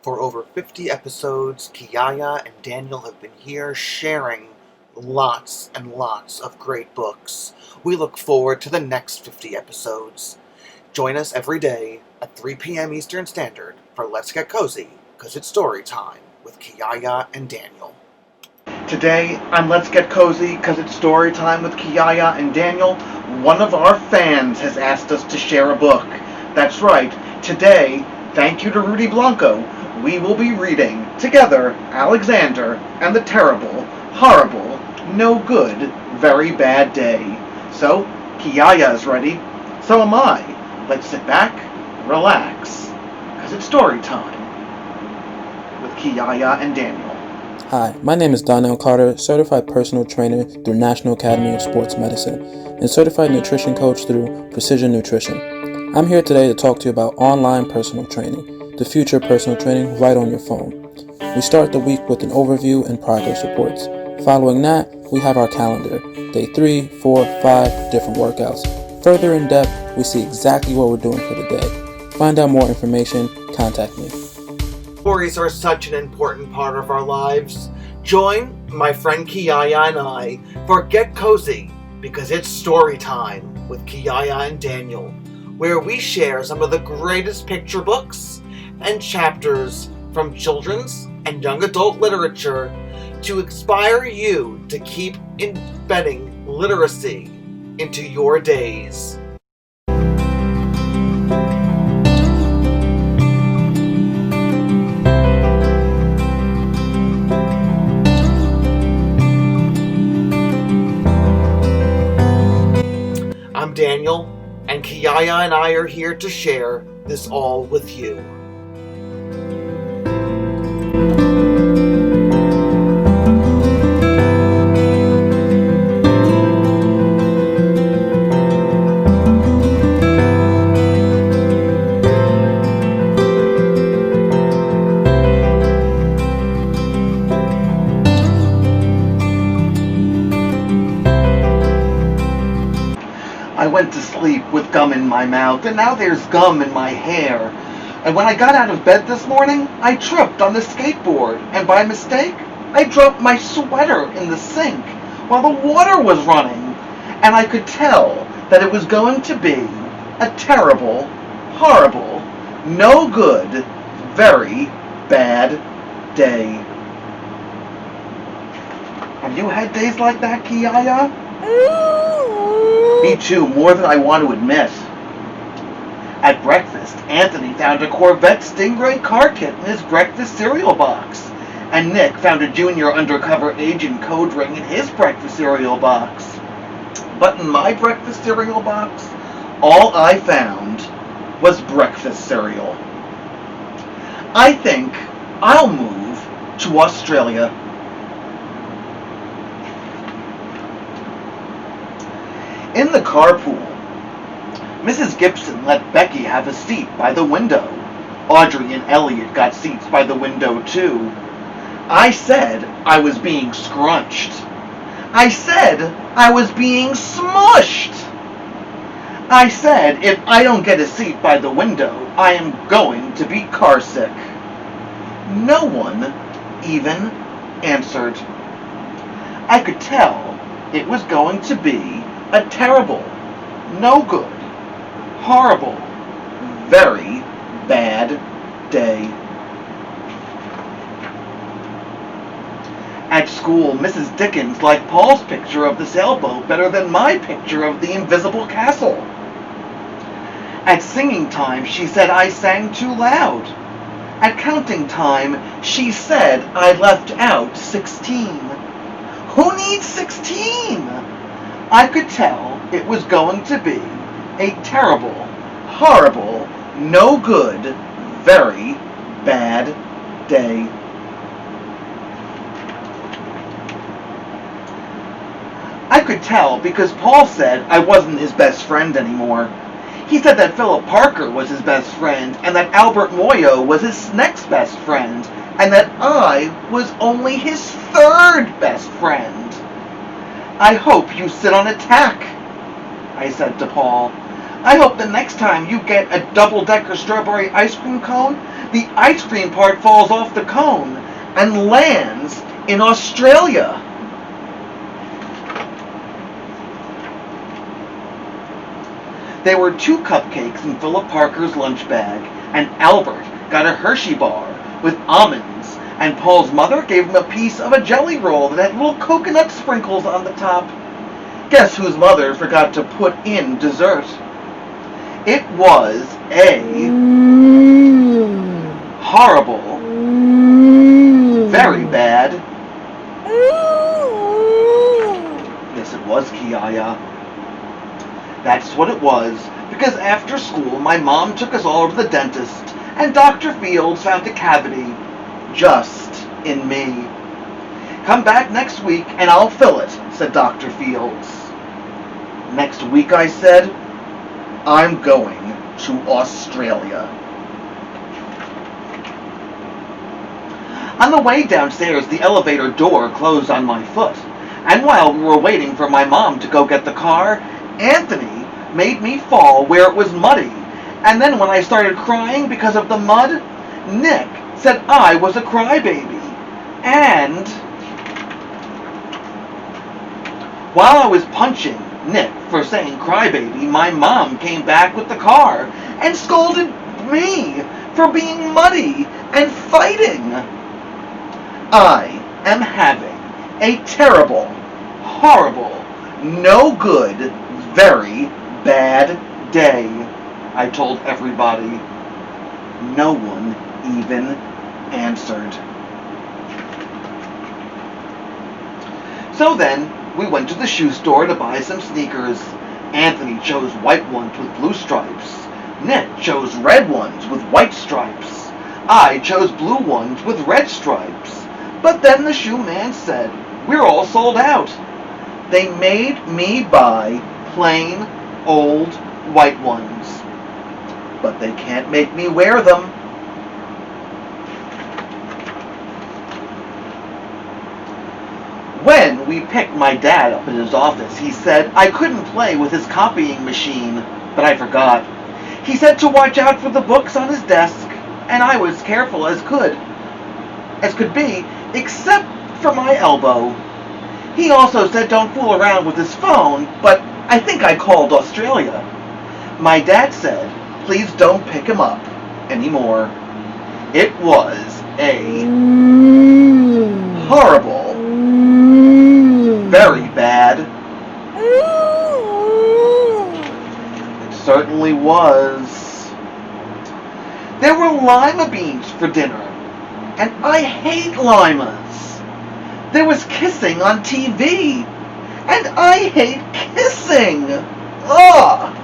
For over 50 episodes, Kiyaya and Daniel have been here sharing lots and lots of great books. We look forward to the next 50 episodes. Join us every day at 3 p.m. Eastern Standard for Let's Get Cozy, because it's story time with Kiyaya and Daniel. Today on Let's Get Cozy, because it's story time with Kiyaya and Daniel, one of our fans has asked us to share a book. That's right, today, thank you to Rudy Blanco, we will be reading together Alexander and the Terrible, Horrible, No Good, Very Bad Day. So, Kiyaya is ready, so am I. Let's sit back, relax, because it's story time with Kiyaya and Daniel. Hi, my name is Donnell Carter, certified personal trainer through National Academy of Sports Medicine, and certified nutrition coach through Precision Nutrition. I'm here today to talk to you about online personal training, the future of personal training right on your phone. We start the week with an overview and progress reports. Following that, we have our calendar, day 3, 4, 5 different workouts. Further in depth, we see exactly what we're doing for the day. Find out more information, contact me. Stories are such an important part of our lives. Join my friend Kiyaya and I for Get Cozy, because it's story time with Kiyaya and Daniel, where we share some of the greatest picture books and chapters from children's and young adult literature to inspire you to keep embedding literacy into your days. I'm Daniel, and Kiyaya and I are here to share this all with you. I went to sleep with gum in my mouth, and now there's gum in my hair. And when I got out of bed this morning, I tripped on the skateboard, and by mistake, I dropped my sweater in the sink while the water was running. And I could tell that it was going to be a terrible, horrible, no good, very bad day. Have you had days like that, Kiyaya? Me too, more than I want to admit. At breakfast, Anthony found a Corvette Stingray car kit in his breakfast cereal box, and Nick found a junior undercover agent code ring in his breakfast cereal box. But in my breakfast cereal box, all I found was breakfast cereal. I think I'll move to Australia. In the carpool, Mrs. Gibson let Becky have a seat by the window. Audrey and Elliot got seats by the window too. I said I was being scrunched. I said I was being smushed. I said if I don't get a seat by the window, I am going to be carsick. No one even answered. I could tell it was going to be a terrible, no good, horrible, very bad day. At school, Mrs. Dickens liked Paul's picture of the sailboat better than my picture of the invisible castle. At singing time, she said I sang too loud. At counting time, she said I left out 16. Who needs 16? I could tell it was going to be a terrible, horrible, no good, very bad day. I could tell because Paul said I wasn't his best friend anymore. He said that Philip Parker was his best friend, and that Albert Moyo was his next best friend, and that I was only his third best friend. I hope you sit on a tack, I said to Paul. I hope the next time you get a double-decker strawberry ice cream cone The ice cream part falls off the cone and lands in Australia. There were 2 cupcakes in Philip Parker's lunch bag, and Albert got a Hershey bar with almonds, and Paul's mother gave him a piece of a jelly roll that had little coconut sprinkles on the top. Guess whose mother forgot to put in dessert? It was a horrible, very bad. Yes, it was, Kiyaya. That's what it was, because after school my mom took us all to the dentist, and Dr. Fields found a cavity just in me. Come back next week and I'll fill it, said Dr. Fields. Next week, I said, I'm going to Australia. On the way downstairs, the elevator door closed on my foot, and while we were waiting for my mom to go get the car, Anthony made me fall where it was muddy, and then when I started crying because of the mud, Nick said I was a crybaby, and while I was punching Nick for saying crybaby, my mom came back with the car and scolded me for being muddy and fighting. I am having a terrible, horrible, no good, very bad day, I told everybody. No one even answered. So then, we went to the shoe store to buy some sneakers. Anthony chose white ones with blue stripes. Nick chose red ones with white stripes. I chose blue ones with red stripes. But then the shoe man said, we're all sold out. They made me buy plain, old, white ones. But they can't make me wear them. When we picked my dad up in his office, he said I couldn't play with his copying machine, but I forgot. He said to watch out for the books on his desk, and I was careful as could be, except for my elbow. He also said don't fool around with his phone, but I think I called Australia. My dad said, please don't pick him up anymore. It was a horrible, very bad. It certainly was. There were lima beans for dinner, and I hate limas. There was kissing on TV, and I hate kissing. Ugh!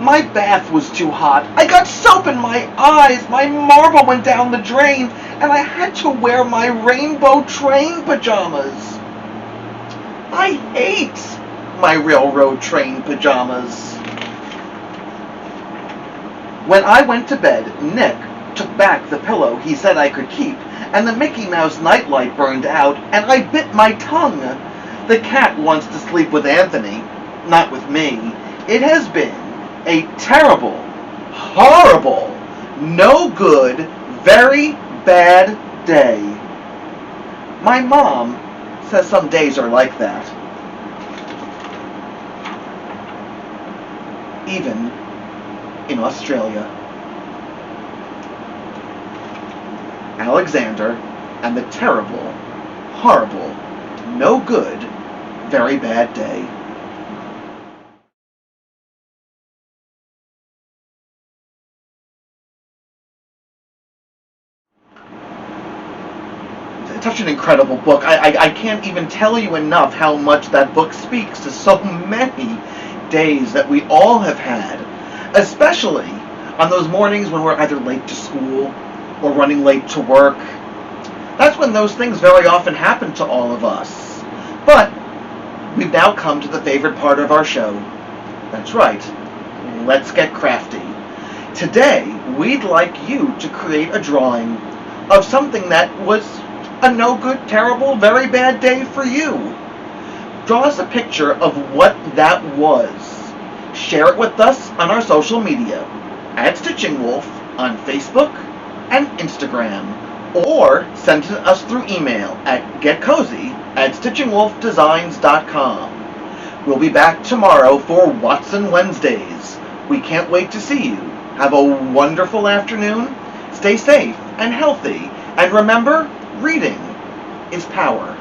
My bath was too hot. I got soap in my eyes. My marble went down the drain, and I had to wear my rainbow train pajamas. I hate my railroad train pajamas. When I went to bed, Nick took back the pillow he said I could keep, and the Mickey Mouse nightlight burned out, and I bit my tongue. The cat wants to sleep with Anthony, not with me. It has been a terrible, horrible, no good, very bad day. My mom says some days are like that. Even in Australia. Alexander and the terrible, horrible, no good, very bad day. It's such an incredible book. I can't even tell you enough how much that book speaks to so many days that we all have had, especially on those mornings when we're either late to school or running late to work. That's when those things very often happen to all of us. But we've now come to the favorite part of our show. That's right. Let's get crafty. Today, we'd like you to create a drawing of something that was a no good, terrible, very bad day for you. Draw us a picture of what that was. Share it with us on our social media. at Stitching Wolf on Facebook and Instagram, or send to us through email at getcozy@stitchingwolfdesigns.com. We'll be back tomorrow for Watson Wednesdays. We can't wait to see you. Have a wonderful afternoon. Stay safe and healthy. And remember, reading is power.